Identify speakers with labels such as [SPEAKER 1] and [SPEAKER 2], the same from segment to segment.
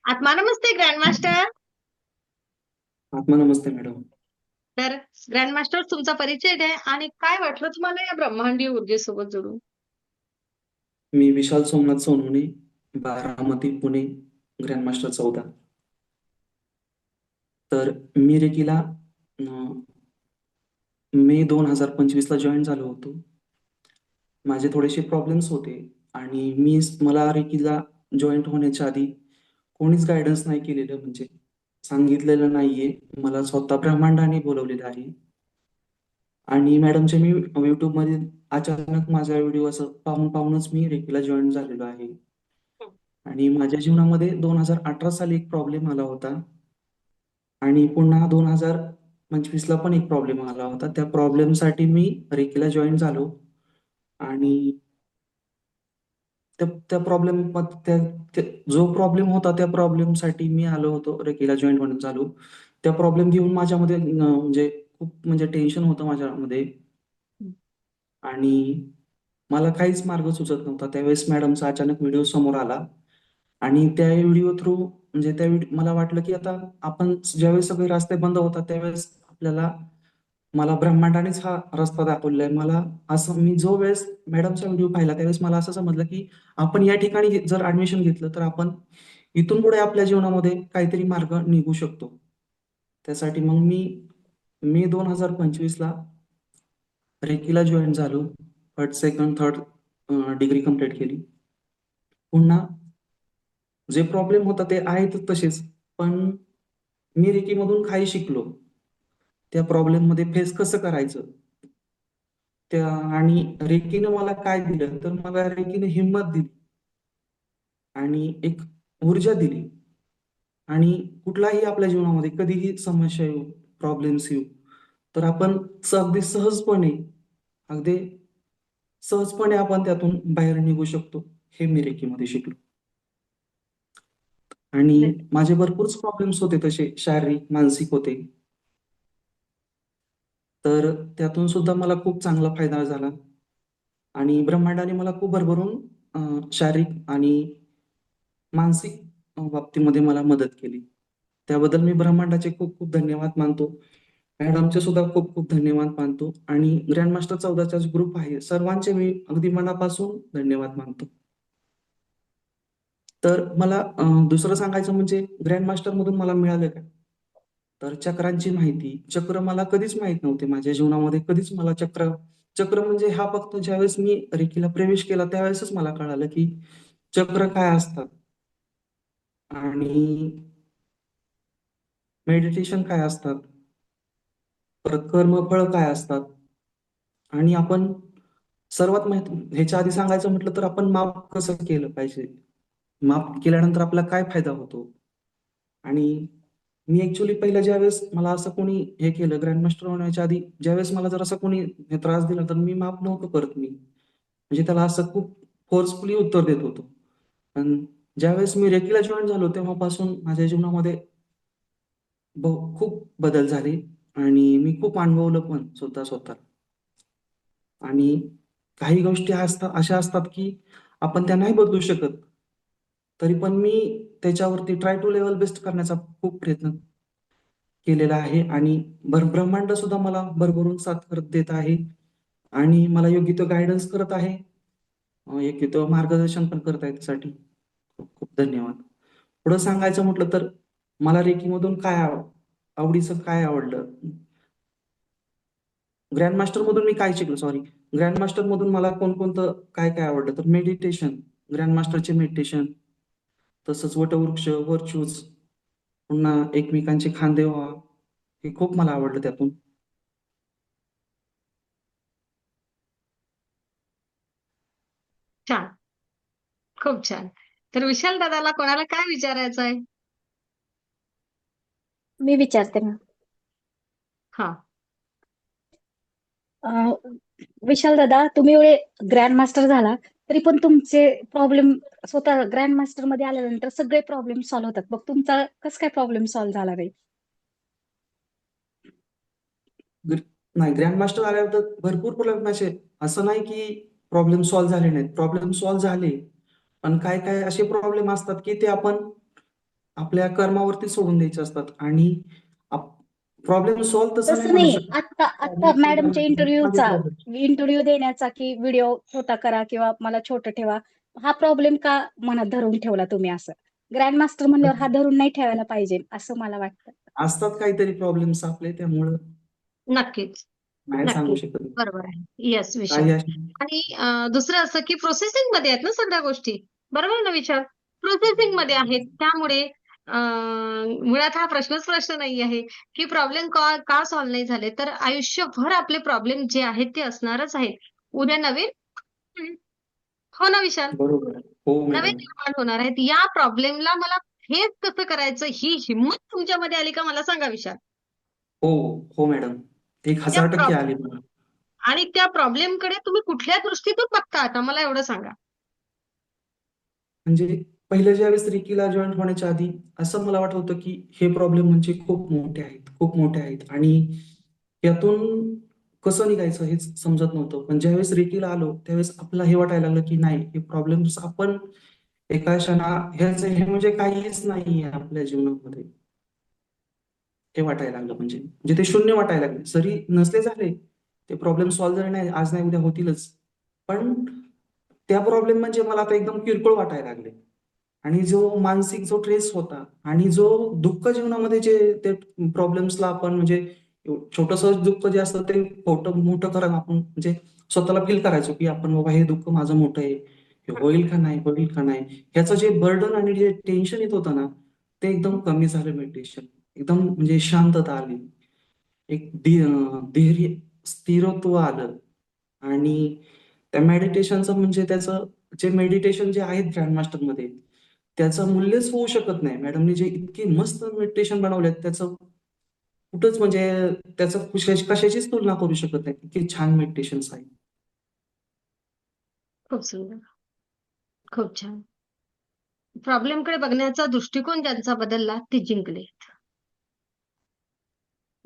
[SPEAKER 1] आत्मा नमस्ते ग्रँडमास्टर.
[SPEAKER 2] आत्मा नमस्ते मॅडम.
[SPEAKER 1] तर ग्रँडमास्टर तुमचा परिचय द्या आणि काय वाटलं तुम्हाला या ब्रह्मांडीय ऊर्जेसोबत जोडून?
[SPEAKER 2] मी विशाल सोमनाथ सोनवणे, बारामती, पुणे, ग्रँडमास्टर 14. तर मी रेकीला मे 2025ला जॉईन झालो होतो. माझे थोडेसे प्रॉब्लेम्स होते आणि मला रेकीला जॉईंट होण्याच्या आधी कोणीच गायडन्स नाही केलेलं, म्हणजे सांगितलेलं नाहीये. मला स्वतः ब्रह्मांडाने बोलवलेलं आहे. आणि मॅडमचे मी युट्यूबमध्ये अचानक माझा व्हिडिओ असं पाहून पाहूनच मी रेकीला जॉईन झालेलो आहे. आणि माझ्या जीवनामध्ये 2018 साली एक प्रॉब्लेम आला होता आणि पुन्हा 2025ला पण एक प्रॉब्लेम आला होता. त्या प्रॉब्लेमसाठी मी रेकीला जॉईन झालो आणि त्या त्या प्रॉब्लेम त्या त्या- जो प्रॉब्लेम होता त्या प्रॉब्लेमसाठी मी आलो होतो रेकीला जॉईन म्हणून झालो. त्या प्रॉब्लेम घेऊन माझ्यामध्ये म्हणजे खूप म्हणजे टेन्शन होतं माझ्यामध्ये आणि मला काहीच मार्ग सुचत नव्हता. त्यावेळेस मॅडमचा अचानक व्हिडिओ समोर आला आणि त्या व्हिडिओ थ्रू म्हणजे मला वाटलं की आता आपण ज्यावेळेस सगळे रस्ते बंद होतात त्यावेळेस मला ब्रह्मांडानेच हा रस्ता दाखवलेला आहे. मला असं मी जो वेळेस मॅडमचा व्हिडिओ पाहिला त्यावेळेस मला असं समजलं की आपण या ठिकाणी जर ऍडमिशन घेतलं तर आपण इथून पुढे आपल्या जीवनामध्ये काहीतरी मार्ग निघू शकतो. त्यासाठी मग मी मे 2025ला रेकीला जॉईन झालो. First, second, third degree complete केली. पुन्हा जे प्रॉब्लेम होता ते आहेतच तसेच, पण मी रेकीमधून काही शिकलो. त्या प्रॉब्लेम मध्ये फेस कसं करायचं त्या आणि रेकीनं मला काय दिलं, तर मला रेकीने हिंमत दिली आणि एक ऊर्जा दिली. आणि कुठलाही आपल्या जीवनामध्ये कधीही समस्या येऊ, प्रॉब्लेम्स येऊ, तर आपण अगदी अगदी सहजपणे आपण त्यातून बाहेर निघू शकतो. हे मी रेकीमध्ये शिकलो. आणि माझे भरपूर प्रॉब्लेम्स होते तसे शारीरिक, मानसिक होते. तर त्यातून सुद्धा मला खूप चांगला फायदा झाला आणि ब्रह्मांडाने मला खूप भरभरून शारीरिक आणि मानसिक बाबतीमध्ये मला मदत केली. त्याबद्दल मी ब्रह्मांडाचे खूप खूप धन्यवाद मानतो. मॅडमचे सुद्धा खूप खूप धन्यवाद मानतो आणि ग्रँडमास्टर 14चा जो ग्रुप आहे सर्वांचे मी अगदी मनापासून धन्यवाद मानतो. तर मला दुसरं सांगायचं म्हणजे ग्रँडमास्टर मधून मला मिळालं काय, तर चक्रांची माहिती. चक्र मला कधीच माहित नव्हते माझ्या जीवनामध्ये. कधीच मला चक्र चक्र म्हणजे हा फक्त ज्यावेळेस मी रेकीला प्रवेश केला त्यावेळेसच मला कळालं की चक्र काय असतात आणि मेडिटेशन काय असतात, परत कर्मफळ काय असतात आणि आपण सर्वात माहिती ह्याच्या आधी सांगायचं म्हटलं तर आपण माप कसं केलं पाहिजे. माफ केल्यानंतर आपला काय फायदा होतो. आणि मी ऍक्च्युली पहिला ज्यावेळेस मला असं कोणी हे केलं ग्रँडमास्टर होण्याच्या आधी ज्यावेळेस मला जर असं कोणी हे त्रास दिला तर मी माफ नव्हतं करत. मी म्हणजे त्याला असं खूप फोर्सफुली उत्तर देत होतो. पण ज्यावेळेस मी रेकीला जॉईन झालो तेव्हापासून माझ्या जीवनामध्ये खूप बदल झाले आणि मी खूप अनुभवलं पण स्वतः स्वतः. आणि काही गोष्टी अशा असतात की आपण त्या नाही बदलू शकत. तरी पण मी त्याच्यावरती ट्राय टू लेवल बेस्ट करण्याचा खूप प्रयत्न केलेला आहे आणि ब्रह्मांड सुद्धा मला भरभरून साथ करत देत आहे आणि मला योग्य तो गायडन्स करत आहे. योग्य तो मार्गदर्शन पण करत आहे. त्यासाठी खूप खूप धन्यवाद. पुढं सांगायचं म्हटलं तर मला रेकीमधून आवडीचं काय आवडलं, ग्रँडमास्टर मधून मी काय शिकलो, सॉरी, ग्रँडमास्टर मधून मला कोणकोणतं काय काय आवडलं तर मेडिटेशन, ग्रँडमास्टरचे मेडिटेशन, तसंच वटवृक्ष, वर्च्यूज, पुन्हा एकमेकांचे खांदे व्हा, हे खूप मला आवडलं त्यातून.
[SPEAKER 1] छान. खूप छान. तर विशाल दादाला कोणाला काय विचारायचं आहे?
[SPEAKER 3] मी विचारते मॅम.
[SPEAKER 1] हा.
[SPEAKER 3] विशाल दादा, तुम्ही एवढे ग्रँड मास्टर झाला तरी पण तुमचे प्रॉब्लेम स्वतः ग्रँड मास्टर मध्ये आल्यानंतर सगळे प्रॉब्लेम सॉल्व्ह होतात. मग तुमचा कसं काय प्रॉब्लेम सॉल्व्ह झाला नाही?
[SPEAKER 2] ग्र- नाही, ग्रँडमास्टर आल्यानंतर भरपूर प्रॉब्लेम असे, असं नाही की प्रॉब्लेम सॉल्व्ह झाले नाहीत. प्रॉब्लेम सॉल्व्ह झाले, पण काय काय असे प्रॉब्लेम असतात की ते आपण आपल्या कर्मावरती सोडून द्यायचे असतात आणि प्रॉब्लेम सॉल्व्ह तसं नाही
[SPEAKER 3] तसं
[SPEAKER 2] म्हणू
[SPEAKER 3] नाही.
[SPEAKER 2] शकत.
[SPEAKER 3] आता
[SPEAKER 2] प्रॉब्लेम सॉल्व्ह
[SPEAKER 3] मॅडमच्या
[SPEAKER 2] झाला
[SPEAKER 3] इंटरव्ह्यू देण्याचा की व्हिडिओ छोटा करा किंवा मला छोटं ठेवा, हा प्रॉब्लेम का मनात धरून ठेवला तुम्ही असं? ग्रँड मास्टर म्हणल्यावर हा धरून नाही ठेवायला पाहिजे असं मला वाटतं.
[SPEAKER 2] असतात काहीतरी प्रॉब्लेम्स आपले, त्यामुळं
[SPEAKER 1] नक्कीच.
[SPEAKER 2] नाही सांगू
[SPEAKER 1] नक्कीच.
[SPEAKER 2] शकत.
[SPEAKER 1] बरोबर आहे. येस विशाल.
[SPEAKER 2] काही अशी
[SPEAKER 1] आणि दुसरं असं की प्रोसेसिंग मध्ये आहेत ना सगळ्या गोष्टी. बरोबर ना विशाल? प्रोसेसिंग मध्ये आहेत. त्यामुळे मुळात हा प्रश्न नाही आहे, की प्रॉब्लेम का सॉल्व्ह नाही झाले. तर आयुष्यभर आपले प्रॉब्लेम जे आहेत ते असणारच आहेत. उद्या नवीन हो ना विशाल?
[SPEAKER 2] बरोबर. हो
[SPEAKER 1] नवीन
[SPEAKER 2] मॅडम.
[SPEAKER 1] निर्माण होणार आहेत. या प्रॉब्लेमला मला फेस कसं करायचं ही हिंमत तुमच्यामध्ये आली का मला सांगा विशाल?
[SPEAKER 2] हो, हो मॅडम.
[SPEAKER 1] त्या
[SPEAKER 2] 1000% आली मला.
[SPEAKER 1] आणि त्या प्रॉब्लेमकडे तुम्ही कुठल्या दृष्टीतून बघता आता मला एवढं सांगा?
[SPEAKER 2] म्हणजे पहिलं ज्यावेळेस रिकीला जॉईन होण्याच्या आधी असं मला वाटत होतं, की हे प्रॉब्लेम म्हणजे खूप मोठे आहेत, खूप मोठे आहेत आणि यातून कसं निघायचं हेच समजत नव्हतं. पण ज्यावेळेस रिकीला आलो, त्यावेळेस आपल्याला हे वाटायला लागलं, की नाही हे प्रॉब्लेम्स आपण एका हे म्हणजे काहीच नाहीये आपल्या जीवनामध्ये. हे वाटायला लागलं म्हणजे ते शून्य वाटायला लागले. जरी नसले झाले, ते प्रॉब्लेम सॉल्व्ह झाले नाही, आज नाही उद्या होतीलच. पण त्या प्रॉब्लेम म्हणजे मला आता एकदम किरकोळ वाटायला लागले. आणि जो मानसिक जो ट्रेस होता आणि जो दुःख जीवनामध्ये जे ते प्रॉब्लेम्सला आपण म्हणजे छोटंसं दुःख जे असतं ते मोठं करून आपण म्हणजे स्वतःला फील करायचो, की आपण बाबा हे दुःख माझं मोठं आहे. हे होईल का नाही, होईल का नाही? ह्याचं जे बर्डन आणि जे टेन्शन येत होतं ना, ते एकदम कमी झालं मेडिटेशन. एकदम म्हणजे शांतता आली. एक धैर्य, स्थिरत्व आलं आणि त्या मेडिटेशनचं म्हणजे त्याचं जे मेडिटेशन जे आहेत ग्रँडमास्टरमध्ये, त्याचं मूल्यच होऊ शकत नाही. मॅडमनी जे इतके मस्त मेडिटेशन बनवलेत, त्याचं कुठंच म्हणजे त्याचं कशाचीच तुलना करू शकत नाही. इतके छान मेडिटेशन्स आहेत.
[SPEAKER 1] खूप सुंदर. खूप छान. प्रॉब्लेमकडे बघण्याचा दृष्टिकोन ज्यांचा बदलला ते जिंकले.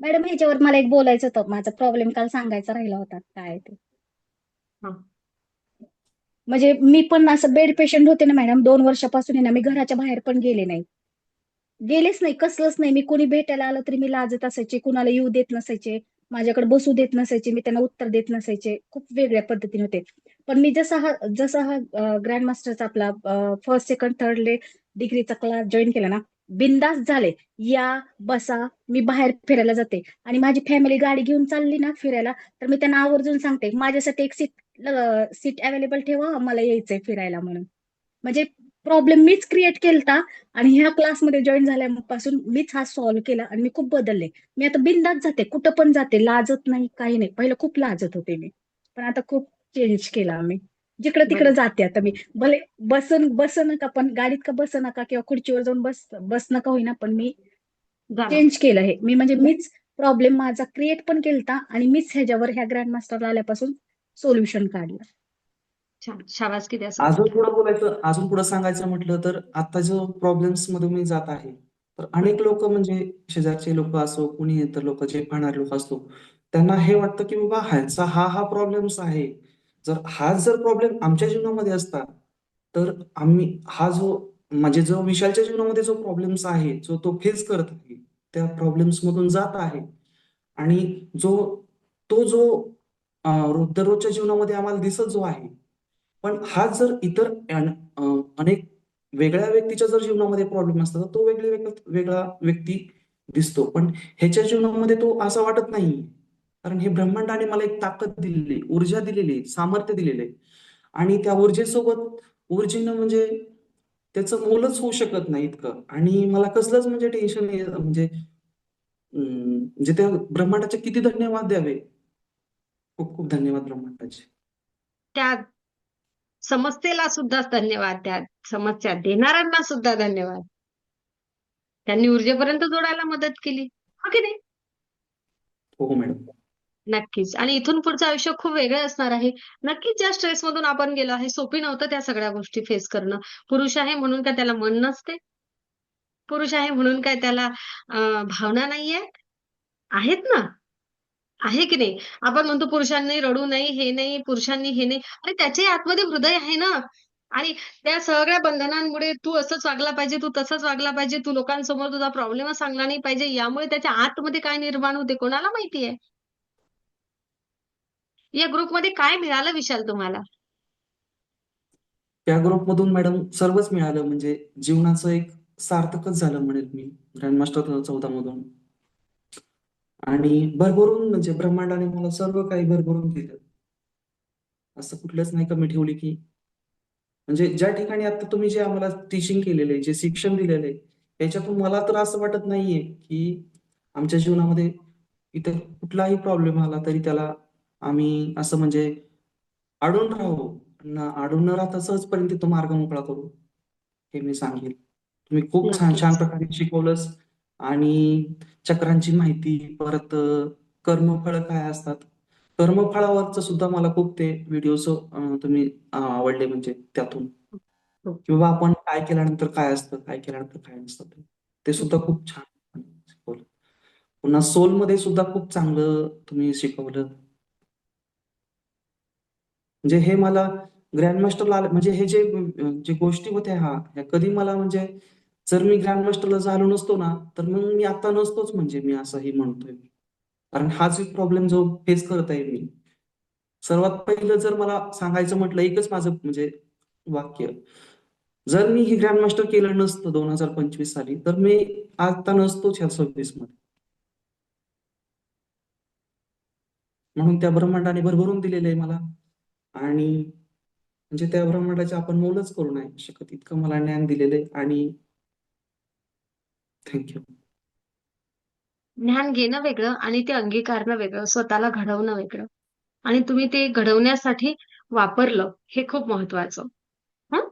[SPEAKER 3] मॅडम ह्याच्यावर मला एक बोलायचं होतं. माझा प्रॉब्लेम काल सांगायचा राहिला होता काय ते.
[SPEAKER 1] हां.
[SPEAKER 3] म्हणजे मी पण असं बेड पेशंट होते ना मॅडम 2 वर्षापासून आहे ना, मी घराच्या बाहेर पण गेले नाही. गेलेच नाही, कसलंच नाही. मी कोणी भेटायला आलं तरी मी लाजत असायचे, कुणाला येऊ देत नसायचे, माझ्याकडे बसू देत नसायचे, मी त्यांना उत्तर देत नसायचे. खूप वेगळ्या पद्धतीने होते. पण मी जसा हा ग्रँड मास्टरचा आपला फर्स्ट, सेकंड, थर्ड डिग्रीचा क्लास जॉईन केला ना, बिनधास्त झाले. या, बसा, मी बाहेर फिरायला जाते आणि माझी फॅमिली गाडी घेऊन चालली ना फिरायला, तर मी त्यांना आवर्जून सांगते, माझ्यासाठी एक सीट अवेलेबल ठेवा, मला यायचंय फिरायला म्हणून. म्हणजे प्रॉब्लेम मीच क्रिएट केलता आणि ह्या क्लासमध्ये जॉईन झाल्यापासून मीच हा सॉल्व्ह केला आणि मी खूप बदलले. मी आता बिनधास्त जाते, कुठं पण जाते, लाजत नाही, काही नाही. पहिलं खूप लाजत होते मी, पण आता खूप चेंज केला मी. जिकडं तिकडं
[SPEAKER 1] व्हेरी
[SPEAKER 3] जाते आता मी. भले बस नका, पण गाडीत का बस नका किंवा खुर्चीवर जाऊन बस नका होईना, पण मी
[SPEAKER 1] झालं.
[SPEAKER 3] चेंज केलं हे. म्हणजे मीच प्रॉब्लेम माझा क्रिएट पण केलता आणि मीच ह्याच्यावर ह्या ग्रँड मास्टरला आल्यापासून सोल्युशन काढलं.
[SPEAKER 1] छान. शाबासकी द्या सर.
[SPEAKER 2] अजून पुढे सांगायचं म्हटलं तर आता जो प्रॉब्लेम्स मध्ये मी जात आहे, तर अनेक लोक म्हणजे शेजारचे लोक असो, कुणी इतर लोक जे पाहणारे लोक असतो, त्यांना हे वाटतं की बाबा ह्याचा हा प्रॉब्लेम्स आहे. जर प्रॉब्लेम आमच्या जीवनामध्ये असता, तर आम्ही हा जो म्हणजे जो विशालच्या जीवनामध्ये जो प्रॉब्लेम्स आहे, जो तो फेस करत आहे, त्या प्रॉब्लेम्स मधून जात आहे आणि जो तो जो दररोजच्या जीवनामध्ये आम्हाला दिसत जो आहे, पण हा जर इतर अनेक वेगळ्या व्यक्तीच्या जर जीवनामध्ये प्रॉब्लेम असता, तर तो वेगळा व्यक्ती दिसतो. पण ह्याच्या जीवनामध्ये तो असं वाटत नाही. कारण हे ब्रह्मांडाने मला एक ताकद दिलेली आहे, ऊर्जा दिलेली आहे, सामर्थ्य दिलेलं आहे. आणि त्या ऊर्जेनं म्हणजे त्याचं मोलच होऊ शकत नाही इतकं. आणि मला कसलंच म्हणजे टेन्शन म्हणजे म्हणजे त्या ब्रह्मांडाचे किती धन्यवाद द्यावे. खूप खूप धन्यवाद ब्रह्मांडाचे.
[SPEAKER 1] त्या समस्येला सुद्धा धन्यवाद द्या. समस्या देणाऱ्यांना सुद्धा धन्यवाद. त्यांनी ऊर्जेपर्यंत जोडायला मदत केली. हो की नाही?
[SPEAKER 2] हो मॅडम.
[SPEAKER 1] नक्कीच. आणि इथून पुढचं आयुष्य खूप वेगळं असणार आहे. नक्कीच ज्या स्ट्रेसमधून आपण गेलो आहे, सोपी नव्हतं त्या सगळ्या गोष्टी फेस करणं. पुरुष आहे म्हणून काय त्याला मन नसते? पुरुष आहे म्हणून काय त्याला भावना नाहीये? आहेत ना. आहे की नाही? आपण म्हणतो पुरुषांनी रडू नाही, हे नाही, पुरुषांनी हे नाही. अरे त्याच्याही आतमध्ये हृदय आहे ना. आणि त्या सगळ्या बंधनांमुळे तू असंच वागला पाहिजे, तू तसंच वागला पाहिजे, तू लोकांसमोर तुझा प्रॉब्लेमच सांगला नाही पाहिजे. यामुळे त्याच्या आतमध्ये काय निर्माण होते कोणाला माहिती आहे? या ग्रुपमध्ये काय मिळालं विशाल तुम्हाला?
[SPEAKER 2] त्या ग्रुपमधून मॅडम सर्वच मिळालं, म्हणजे जीवनाचं एक सार्थकच झालं म्हणेल मी ग्रँडमास्टर 14 मधून. आणि भरभरून म्हणजे ब्रह्मांडाने मला सर्व काही भरभरून दिलं. असं कुठलंच नाही कमी ठेवली, की म्हणजे ज्या ठिकाणी आता तुम्ही जे आम्हाला टीचिंग केलेलं आहे, जे शिक्षण दिलेलं आहे, याच्यातून मला तर असं वाटत नाहीये, की आमच्या जीवनामध्ये इतर कुठलाही प्रॉब्लेम आला तरी त्याला आम्ही असं म्हणजे अडून राहू, अडून न राहता सहजपणे तो मार्ग मोकळा करू, हे मी सांगेल. तुम्ही खूप छान छान
[SPEAKER 1] नक्कीच.
[SPEAKER 2] प्रकारे शिकवलंस. आणि चक्रांची माहिती, परत कर्मफळ काय असतात, कर्मफळावरचं सुद्धा मला खूप ते व्हिडिओज तुम्ही आवडले, म्हणजे त्यातून
[SPEAKER 1] हो,
[SPEAKER 2] किंवा आपण काय केल्यानंतर काय असतं, काय केल्यानंतर काय नसतं ते
[SPEAKER 1] हो.
[SPEAKER 2] सुद्धा खूप छान शिकवलं. पुन्हा सोलमध्ये सुद्धा खूप चांगलं तुम्ही शिकवलं. म्हणजे हे मला ग्रँडमास्टरला आलं म्हणजे हे जे गोष्टी होत्या ह्या कधी मला म्हणजे जर मी ग्रँडमास्टरला झालो नसतो ना, तर मग मी आता नसतोच, म्हणजे मी असंही म्हणतोय. कारण हाच एक प्रॉब्लेम जो फेस करत आहे मी. सर्वात पहिलं जर मला सांगायचं म्हटलं एकच माझं म्हणजे वाक्य, जर मी हे ग्रँडमास्टर केलं नसतं 2025 साली, तर मी आता नसतोच ह्या 26 मध्ये. म्हणून त्या ब्रह्मांडाने भरभरून दिलेलं आहे मला. आणि म्हणजे त्या ब्रह्मांडाचे आपण मोलच करू नाही शकत, इतकं मला ज्ञान दिलेलं आहे. आणि थँक
[SPEAKER 1] ज्ञान घेणं वेगळं आणि ते अंगीकारणं वेगळं, स्वतःला घडवणं वेगळं. आणि तुम्ही ते घडवण्यासाठी वापरलं, हे खूप महत्वाचं. हं?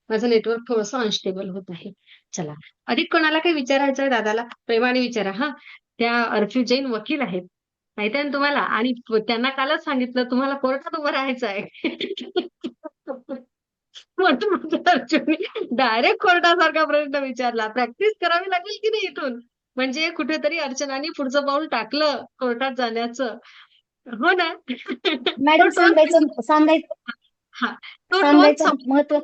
[SPEAKER 1] माझं नेटवर्क थोडंसं अनस्टेबल होत आहे. चला, अधिक कोणाला काही विचारायचं आहे दादाला? प्रेमाने विचारा हां. त्या अर्फी जैन वकील आहेत. माहिती आहे ना तुम्हाला? आणि त्यांना कालच सांगितलं तुम्हाला कोर्टात उभं राहायचं आहे. म्हणून म्हटलं अर्जुनने डायरेक्ट कोर्टासारखा प्रश्न विचारला. प्रॅक्टिस करावी लागेल की नाही इथून? म्हणजे कुठेतरी अर्चनानी पुढचं पाऊल टाकलं कोर्टात जाण्याचं. हो ना? तो
[SPEAKER 3] मॅडम
[SPEAKER 1] टोन हां. तो टोन
[SPEAKER 3] सांगायचं महत्व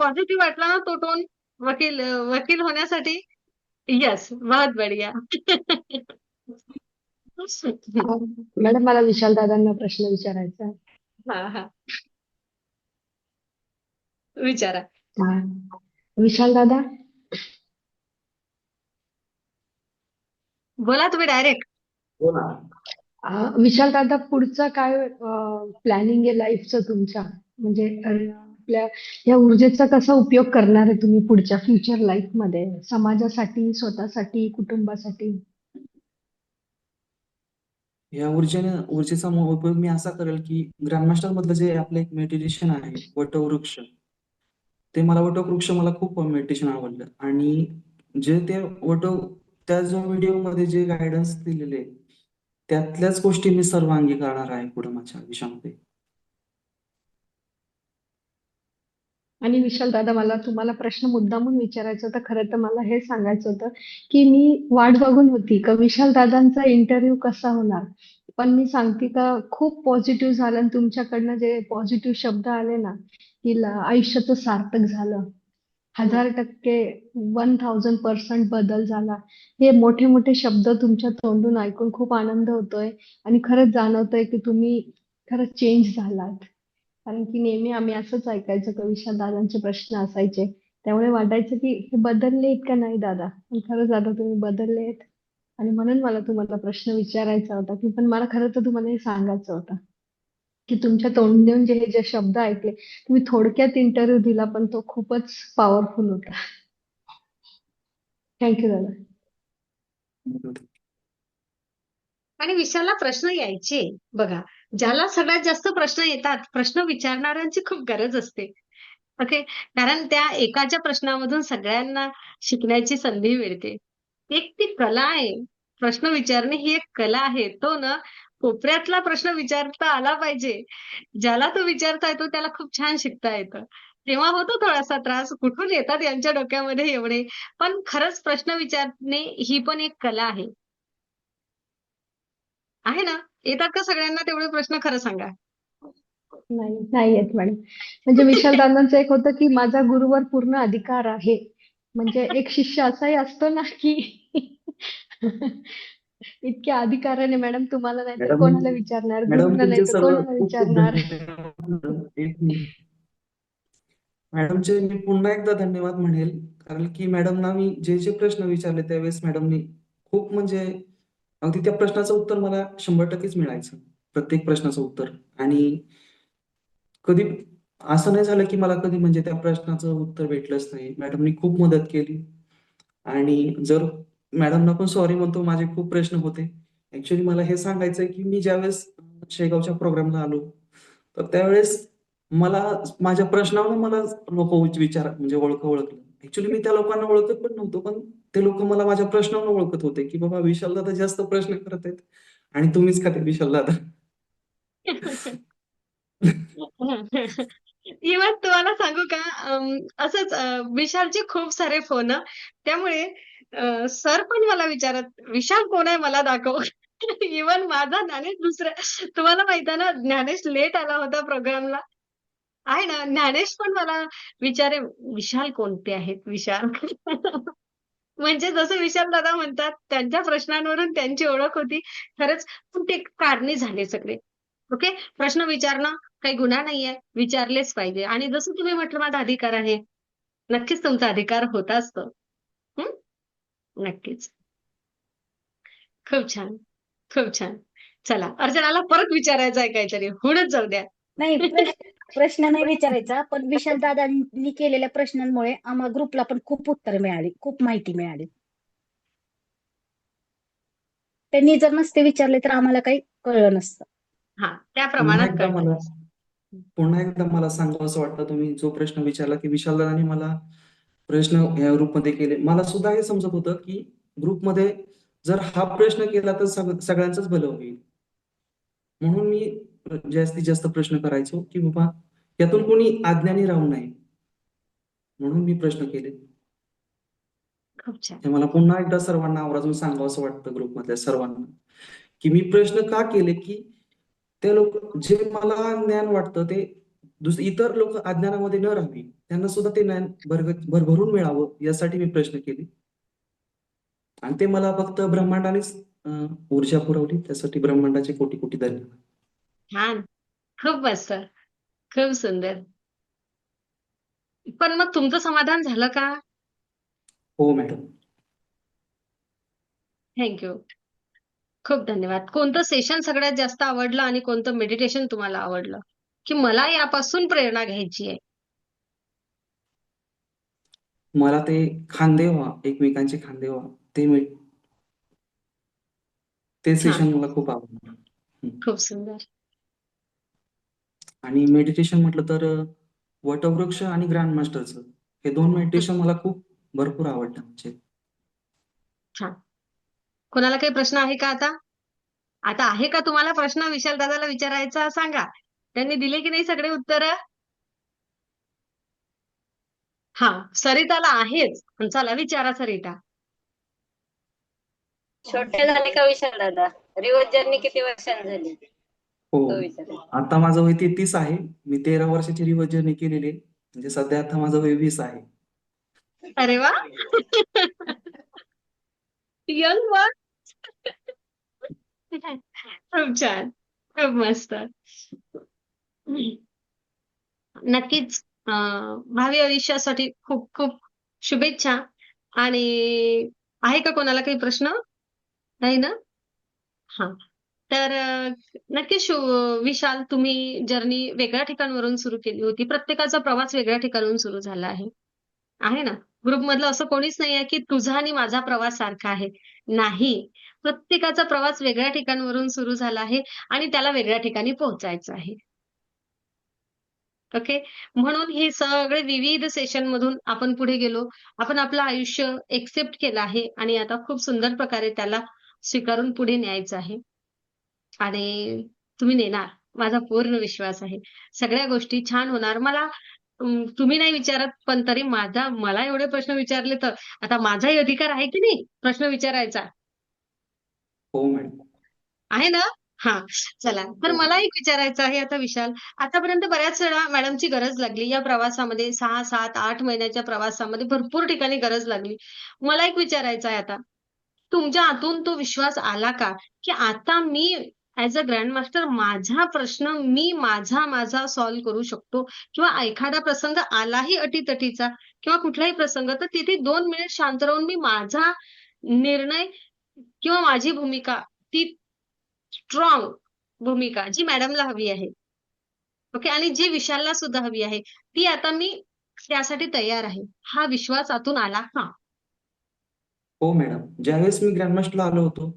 [SPEAKER 1] पॉझिटिव्ह वाटला ना तो टोन वकील होण्यासाठी येस, बहुत बढ़िया.
[SPEAKER 4] अ, मॅडम मला विशाल दादांना प्रश्न विचारायचा आहे.
[SPEAKER 1] हां, हां. विचारा.
[SPEAKER 4] हा. विशाल दादा,
[SPEAKER 1] बोला तुम्ही डायरेक्ट.
[SPEAKER 2] यू.
[SPEAKER 4] विशाल दादा पुढचं काय प्लॅनिंग आहे लाईफचं तुमच्या? म्हणजे आपल्या या ऊर्जेचा कसा उपयोग करणार आहे तुम्ही पुढच्या फ्युचर लाईफ मध्ये समाजासाठी, स्वतःसाठी, कुटुंबासाठी?
[SPEAKER 2] या ऊर्जेचा उपयोग मी असा करेल, की ग्रँडमास्टर मधलं जे आपलं एक मेडिटेशन आहे वटवृक्ष, ते मला वटवृक्ष मला खूप मेडिटेशन आवडलं. आणि जे ते त्या जो व्हिडिओमध्ये जे गायडन्स दिलेले आहे, त्यातल्याच गोष्टी मी सर्व अंगीकारणार आहे पुढे माझ्या आयुष्यामध्ये.
[SPEAKER 4] आणि विशाल दादा मला तुम्हाला प्रश्न मुद्दामून विचारायचा होता. खरं तर मला हे सांगायचं होतं की मी वाट बघून होती का विशाल दादांचा इंटरव्ह्यू कसा होणार. पण मी सांगते का खूप पॉझिटिव्ह झालं आणि तुमच्याकडनं जे पॉझिटिव्ह शब्द आले ना की आयुष्याचं सार्थक झालं.
[SPEAKER 1] हं.
[SPEAKER 4] 1000% 1000% बदल झाला. हे मोठे मोठे शब्द तुमच्या तोंडून ऐकून खूप आनंद होतोय आणि खरंच जाणवतंय की तुम्ही खरंच चेंज झालात. कारण की नेहमी आम्ही असंच ऐकायचो का विशाल दादांचे प्रश्न असायचे. त्यामुळे वाटायचं की हे बदललेत का नाही दादा? पण खरंच दादा तुम्ही बदललेत. आणि म्हणून मला तुम्हाला प्रश्न विचारायचा होता की पण मला खरं तर तुम्हाला हे सांगायचं होतं की तुमच्या तोंडून हे जे शब्द ऐकले तुम्ही थोडक्यात इंटरव्ह्यू दिला पण तो खूपच पॉवरफुल होता. थँक्यू दादा.
[SPEAKER 1] आणि विषयाला प्रश्न यायचे. बघा, ज्याला सगळ्यात जास्त प्रश्न येतात, प्रश्न विचारणाऱ्यांची खूप गरज असते. ओके. कारण त्या एकाच्या प्रश्नामधून सगळ्यांना शिकण्याची संधी मिळते. एक ती कला आहे. प्रश्न विचारणे ही एक कला आहे. तो ना कोपऱ्यातला प्रश्न विचारता आला पाहिजे. ज्याला तो विचारता येतो त्याला खूप छान शिकता येतं. तेव्हा होतो थोडासा त्रास. कुठून येतात यांच्या डोक्यामध्ये एवढे? पण खरंच प्रश्न विचारणे ही पण एक कला आहे. आहे ना? येतात का सगळ्यांना तेवढे प्रश्न खरं सांगा?
[SPEAKER 4] नाही नाही येत मॅडम. म्हणजे विशाल दादांचं एक होतं की माझा गुरुवर पूर्ण अधिकार आहे. म्हणजे एक शिष्य असाही असतो ना की इतक्या अधिकाराने मॅडम तुम्हाला नाही तर
[SPEAKER 2] मॅडम
[SPEAKER 4] कोणाला विचारणार,
[SPEAKER 2] मॅडम
[SPEAKER 4] गुरुंना नाही
[SPEAKER 2] तुमचे
[SPEAKER 4] तर
[SPEAKER 2] सर्व
[SPEAKER 4] कोणाला
[SPEAKER 2] खूप खूप
[SPEAKER 4] विचारणार.
[SPEAKER 2] धन्यवाद. एक मिनिट. मॅडमचे मी पुन्हा एकदा धन्यवाद म्हणेल, कारण की मॅडमना मी जे जे प्रश्न विचारले त्यावेळेस मॅडमनी खूप म्हणजे अगदी त्या प्रश्नाचं उत्तर मला 100%च मिळायचं. प्रत्येक प्रश्नाचं उत्तर. आणि कधी असं नाही झालं की मला कधी म्हणजे त्या प्रश्नाचं उत्तर भेटलंच नाही. मॅडमनी खूप मदत केली. आणि जर मॅडमना पण सॉरी म्हणतो, माझे खूप प्रश्न होते. ऍक्च्युली मला हे सांगायचंय की मी ज्यावेळेस शेगावच्या प्रोग्रामला आलो, तर त्यावेळेस मला माझ्या प्रश्नावरून मला लोक विचार म्हणजे ओळखलं. ऍक्च्युली मी त्या लोकांना ओळखत पण नव्हतो, पण ते लोक मला माझ्या प्रश्नावरून ओळखत होते की बाबा विशाल दादा जास्त प्रश्न करत आहेत आणि तुम्हीच का ते विशाल दादा.
[SPEAKER 1] इव्हन तुम्हाला सांगू का असंच विशालचे खूप सारे फोन त्यामुळे सर पण मला विचारत विशाल कोण आहे मला दाखव. इव्हन माझा ज्ञानेश दुसऱ्या तुम्हाला माहित आहे ना ज्ञानेश लेट आला होता प्रोग्रामला आहे ना ज्ञानेश पण मला विचारे विशाल कोणते आहेत विशाल. म्हणजे जसं विशाल दादा म्हणतात त्यांच्या प्रश्नांवरून त्यांची ओळख होती. खरंच पण ते कारणे झाले सगळे. ओके. प्रश्न विचारणं काही गुन्हा नाहीये. विचारलेच पाहिजे आणि जसं तुम्ही म्हटलं माझा अधिकार आहे. नक्कीच तुमचा अधिकार होताच तो. हं. नक्कीच. खूप छान. खूप छान. चला अर्चनाला परत विचारायचं आहे काहीतरी. होऊनच जाऊ द्या.
[SPEAKER 3] नाही, प्रश्न नाही विचारायचा, पण विशाल दादांनी केलेल्या प्रश्नांमुळे आम्हा ग्रुपला पण खूप उत्तर मिळाली, खूप माहिती मिळाली. त्यांनी जर नसते विचारले तर आम्हाला काही कळलं नसतं.
[SPEAKER 1] हां. त्या
[SPEAKER 2] पुन्हा
[SPEAKER 1] प्रमाणात
[SPEAKER 2] एकदा
[SPEAKER 1] कळतं.
[SPEAKER 2] मला पुन्हा एकदा मला सांगावंसं वाटतं, तुम्ही जो प्रश्न विचारला की विशाल दादांनी मला प्रश्न या ग्रुपमध्ये केले. मला सुद्धा हे समजत होतं की ग्रुपमध्ये जर हा प्रश्न केला तर सगळ्यांचंच भलं होईल. म्हणून मी जास्तीत जास्त प्रश्न करायचो की बाबा यातून कोणी अज्ञानी राहू नये. म्हणून मी प्रश्न केले.
[SPEAKER 1] खूप छान.
[SPEAKER 2] हे मला पुन्हा एकदा सर्वांना आवर्जून सांगावंसं वाटतं ग्रुपमधल्या सर्वांना, की मी प्रश्न का केले, की ते लोक जे मला ज्ञान वाटतं ते इतर लोक अज्ञानामध्ये न राहावी, त्यांना सुद्धा ते ज्ञान भरभरून मिळावं यासाठी मी प्रश्न केले. आणि ते मला फक्त ब्रह्मांडानेच ऊर्जा पुरवली. त्यासाठी ब्रह्मांडाचे कोटी कोटी धन्यवाद.
[SPEAKER 1] छान. खूप मस्त. खूप सुंदर. पण मग तुमचं समाधान झालं का?
[SPEAKER 2] हो मॅडम.
[SPEAKER 1] Thank you. खूप धन्यवाद. कोणतं सेशन सगळ्यात जास्त आवडलं आणि कोणतं मेडिटेशन तुम्हाला आवडलं? की मला यापासून प्रेरणा घ्यायची आहे.
[SPEAKER 2] मला ते खांदेवा, एकमेकांचे खांदेवा ते
[SPEAKER 1] छान.
[SPEAKER 2] सेशन मला खूप आवडलं.
[SPEAKER 1] खूप सुंदर.
[SPEAKER 2] आणि मेडिटेशन म्हटलं तर वटवृक्ष आणि ग्रँड मास्टरचं हे 2
[SPEAKER 1] हं,
[SPEAKER 2] मेडिटेशन मला खूप भरपूर आवडलं म्हणजे.
[SPEAKER 1] छान. कोणाला काही प्रश्न आहे का आता? आता आहे का तुम्हाला प्रश्न विशाल दादाला विचारायचा सांगा. त्यांनी दिले की नाही सगळे उत्तरं? हां, सरिताला आहेच. चला विचारा सरिता.
[SPEAKER 5] छोटे झाले का विशाल दादा? रिव्हर्स जर्नी किती वर्षांनी झाली?
[SPEAKER 2] हो.
[SPEAKER 5] तो विचारायचा.
[SPEAKER 2] आता माझं वय 33 आहे. मी 13 वर्षाची रिव्हर्स जर्नी केलेली आहे. म्हणजे सध्या आता माझं वय 20 आहे.
[SPEAKER 1] अरे वाह! Young one. खूप छान. खूप मस्त. नक्कीच भावी आयुष्यासाठी खूप खूप शुभेच्छा. आणि आहे का कोणाला काही प्रश्न? नाही ना? हां. तर नक्कीच विशाल तुम्ही जर्नी वेगळ्या ठिकाणावरून सुरू केली होती. प्रत्येकाचा प्रवास वेगळ्या ठिकाणाहून सुरू झाला आहे. आहे ना? ग्रुपमधलं असं कोणीच नाहीये, की तुझा आणि माझा प्रवास सारखा आहे. नाही. प्रत्येकाचा प्रवास वेगळ्या ठिकाणावरून सुरू झाला आहे आणि त्याला वेगळ्या ठिकाणी पोहोचायचं आहे. ओके. म्हणून हे सगळे विविध सेशनमधून आपण पुढे गेलो. आपण आपलं आयुष्य एक्सेप्ट केलं आहे आणि आता खूप सुंदर प्रकारे त्याला स्वीकारून पुढे न्यायचं आहे. आणि तुम्ही नेणार. माझा पूर्ण विश्वास आहे. सगळ्या गोष्टी छान होणार. मला तुम्ही नाही विचारत, पण तरी मला एवढे प्रश्न विचारले तर आता माझाही अधिकार आहे की नाही प्रश्न विचारायचा?
[SPEAKER 2] हो मॅडम.
[SPEAKER 1] आहे ना? हा चला तर
[SPEAKER 2] हो.
[SPEAKER 1] मला एक विचारायचं आहे आता विशाल, आतापर्यंत बऱ्याच वेळा मॅडमची गरज लागली या प्रवासामध्ये 6, 7, 8 महिन्याच्या प्रवासामध्ये भरपूर ठिकाणी गरज लागली. मला एक विचारायचं आहे आता, तुमच्या आतून तो विश्वास आला का, की आता मी ॲज अ ग्रँड मास्टर माझा प्रश्न मी माझा सॉल्व्ह करू शकतो किंवा एखादा प्रसंग आलाही अटीतटीचा किंवा कुठलाही प्रसंग तर तिथे 2 मिनिट शांत राहून मी माझा निर्णय किंवा माझी भूमिका ती स्ट्रॉंग भूमिका जी मॅडमला हवी आहे. ओके आणि जी विशालला सुद्धा हवी आहे, ती आता मी त्यासाठी तयार आहे. हा विश्वास आतून आला का?
[SPEAKER 2] हो मॅडम. ज्यावेळेस मी ग्रँडमास्टरला आलो होतो,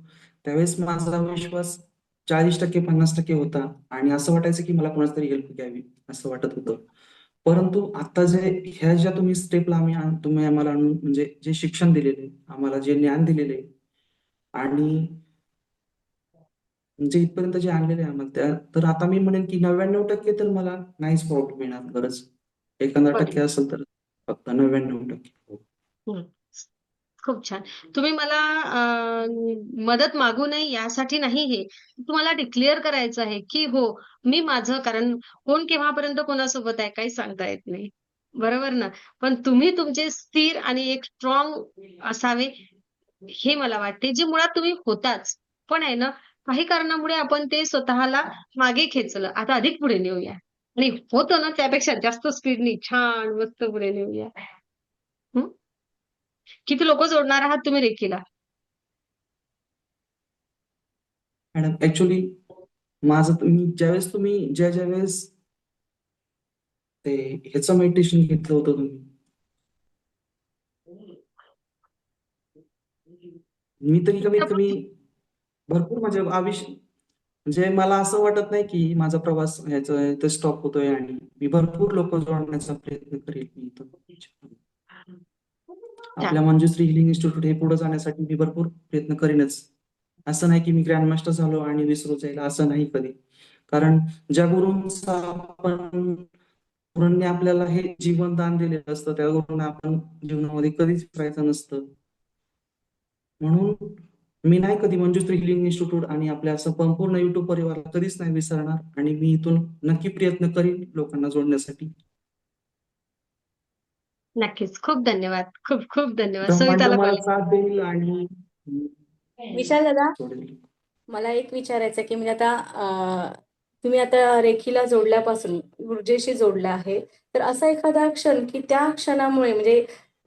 [SPEAKER 2] त्यावेळेस माझा विश्वास 40% 50% होता आणि असं वाटायचं की मला कोणाची तरी हेल्प घ्यावी, असं वाटत होतं. परंतु आता ह्या ज्या तुम्ही स्टेपला तुम्ही आम्हाला आणून म्हणजे जे शिक्षण दिलेले, आम्हाला जे ज्ञान दिलेले आणि म्हणजे इथपर्यंत जे आणलेले आहे आम्हाला तर आता मी म्हणेन की 99% तर मला नाहीच प्रॉब्लेम येणार गरज. 1% असेल तर फक्त 99%. हो.
[SPEAKER 1] हं. खूप छान. तुम्ही मला मदत मागू नये यासाठी नाही हे. तुम्हाला डिक्लेअर करायचं आहे, की हो, मी माझं कारण कोण केव्हापर्यंत कोणासोबत आहे काही सांगता येत नाही. बरोबर ना? पण तुम्ही तुमचे स्थिर आणि एक स्ट्रॉंग असावे, हे मला वाटते. जे मुळात तुम्ही होताच. पण आहे ना, काही कारणामुळे आपण ते स्वतःला मागे खेचलं. आता अधिक पुढे नेऊया आणि होतं ना त्यापेक्षा जास्त स्पीडनी छान मस्त पुढे नेऊया. हं? किती लोकं जोडणार आहात तुम्ही रेकीला?
[SPEAKER 2] मॅडम ऍक्च्युली ज्यावेळेस तुम्ही ज्यावेळेस ते ह्याचं मेडिटेशन घेतलं होतं तुम्ही, मी तरी कमीत कमी भरपूर माझ्या आयुष्य म्हणजे मला असं वाटत नाही की माझा प्रवास ह्याचा इथं स्टॉप होतोय आणि मी भरपूर लोक जोडण्याचा प्रयत्न करेल मी इथं. आपल्या मंजुश्री हिलिंग इन्स्टिट्यूट हे पुढे जाण्यासाठी मी भरपूर प्रयत्न करीनच. असं नाही की मी ग्रँड मास्टर झालो आणि विसरू जाईल असं नाही कधी. कारण ज्या गुरूंचा गुरूंनी आपल्याला हे जीवन दान दिलेलं असतं त्या गुरूंना आपण जीवनामध्ये कधीच विसरायचं नसतं. म्हणून मी नाही कधी मंजुश्री हिलिंग इन्स्टिट्यूट आणि आपल्या संपूर्ण युट्यूब परिवाराला कधीच नाही विसरणार आणि मी इथून नक्की प्रयत्न करीन लोकांना जोडण्यासाठी.
[SPEAKER 1] नक्कीच. खूप धन्यवाद. खूप खूप धन्यवाद.
[SPEAKER 2] ब्रह्मांड
[SPEAKER 1] सविताला
[SPEAKER 2] मला
[SPEAKER 1] कॉल
[SPEAKER 2] साथ देईल आणि
[SPEAKER 6] विशाल दादा,
[SPEAKER 2] सोडेल.
[SPEAKER 6] मला एक विचारायचं आहे की म्हणजे आता तुम्ही आता रेखीला जोडल्यापासून ऊर्जेशी जोडलं आहे, तर असा एखादा क्षण की त्या क्षणामुळे म्हणजे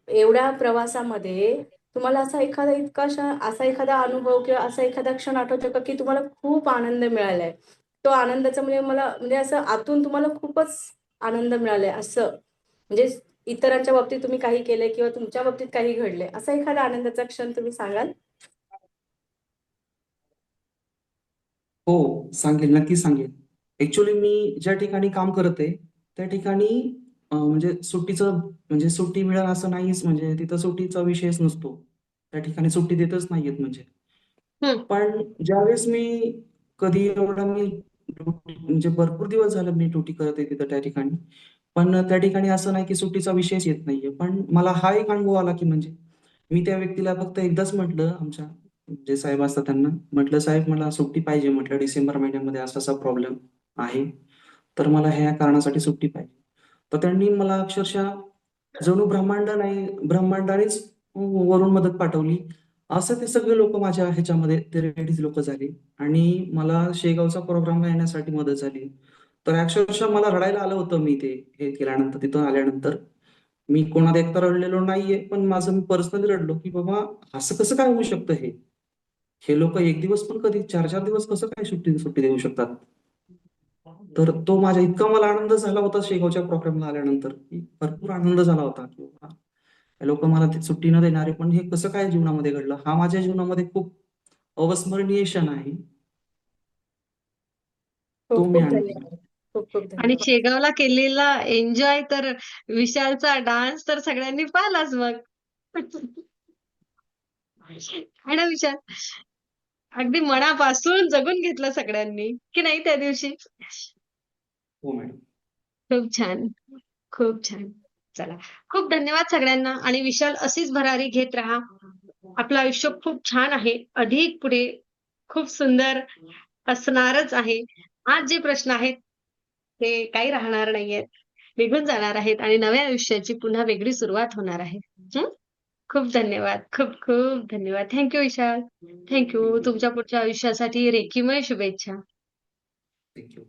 [SPEAKER 6] एवढ्या प्रवासामध्ये तुम्हाला असा एखादा अनुभव किंवा असा एखादा क्षण आठवतो का की तुम्हाला खूप आनंद मिळालाय? तो आनंदाचा म्हणजे मला म्हणजे असं आतून तुम्हाला खूपच आनंद मिळालाय असं म्हणजे इतरांच्या बाबतीत तुम्ही काही केलंय किंवा तुमच्या बाबतीत काही घडलंय, असा एखादा आनंदाचा क्षण तुम्ही सांगाल?
[SPEAKER 2] हो, सांगेल, नक्की सांगेल. ऍक्च्युली मी ज्या ठिकाणी काम करत आहे, त्या ठिकाणी म्हणजे सुट्टी मिळेल असं नाहीच म्हणजे तिथं सुट्टीचा विषयच नसतो. त्या ठिकाणी सुट्टी देतच नाहीयेत म्हणजे.
[SPEAKER 1] हं.
[SPEAKER 2] पण ज्यावेळेस मी कधी एवढा मी म्हणजे भरपूर दिवस झालं मी ड्युटी करत आहे तिथं त्या ठिकाणी. पण त्या ठिकाणी असं नाही की सुट्टीचा विषयच येत नाहीये. पण मला हा एक अनुभव आला की म्हणजे मी त्या व्यक्तीला फक्त एकदाच म्हटलं आमच्या जे साहेब असतात त्यांना म्हटलं, "साहेब मला सुट्टी पाहिजे." म्हटलं, "डिसेंबर महिन्यामध्ये असा-असा प्रॉब्लेम आहे. तर मला ह्या कारणासाठी सुट्टी पाहिजे." तर त्यांनी मला अक्षरशः जणू ब्रह्मांडानेच वरून मदत पाठवली. असं ते सगळे लोकं माझ्या ह्याच्यामध्ये ते लेडीज लोकं झाले आणि मला शेगावचा प्रोग्रामला येण्यासाठी मदत झाली. तर अक्षरशः मला रडायला आलं होतं मी ते हे केल्यानंतर, तिथून आल्यानंतर. मी कोणाला एकटा रडलेलो नाहीये, पण मी पर्सनली रडलो, की बाबा असं कसं काय होऊ शकतं हे? हे लोकं 1 दिवस पण कधी 4-4 दिवस कसं काय सुट्टी सुट्टी देऊ शकतात? तर तो माझ्या इतका मला आनंद झाला होता शेगावच्या प्रोग्रामला आल्यानंतर, की भरपूर आनंद झाला होता, की बाबा हे लोकं मला ती सुट्टी न देणारे, पण हे कसं काय जीवनामध्ये घडलं? हा माझ्या जीवनामध्ये खूप अविस्मरणीय क्षण आहे. तो
[SPEAKER 6] खूप
[SPEAKER 2] मी
[SPEAKER 6] खूप
[SPEAKER 2] अनुभवला.
[SPEAKER 6] धन्यवाद. खूप खूप
[SPEAKER 1] आणि
[SPEAKER 6] धन्यवाद.
[SPEAKER 1] शेगावला केलेला एन्जॉय तर विशालचा डान्स तर सगळ्यांनी पाहिलाच मग. आहे ना विशाल? अगदी मनापासून जगून घेतलं सगळ्यांनी, की नाही त्या दिवशी?
[SPEAKER 2] हो मॅडम.
[SPEAKER 1] खूप छान. खूप छान. चला. खूप धन्यवाद सगळ्यांना आणि विशाल अशीच भरारी घेत राहा. आपलं आयुष्य खूप छान आहे. अधिक पुढे खूप सुंदर असणारच आहे. आज जे प्रश्न आहेत ते काही राहणार नाहीयेत. निघून जाणार आहेत आणि नव्या आयुष्याची पुन्हा वेगळी सुरुवात होणार आहे. हं? खूप धन्यवाद. खूप खूप धन्यवाद. Thank you Vishal. Thank you. तुमच्या पुढच्या आयुष्यासाठी रेखीमय शुभेच्छा.
[SPEAKER 2] थँक्यू.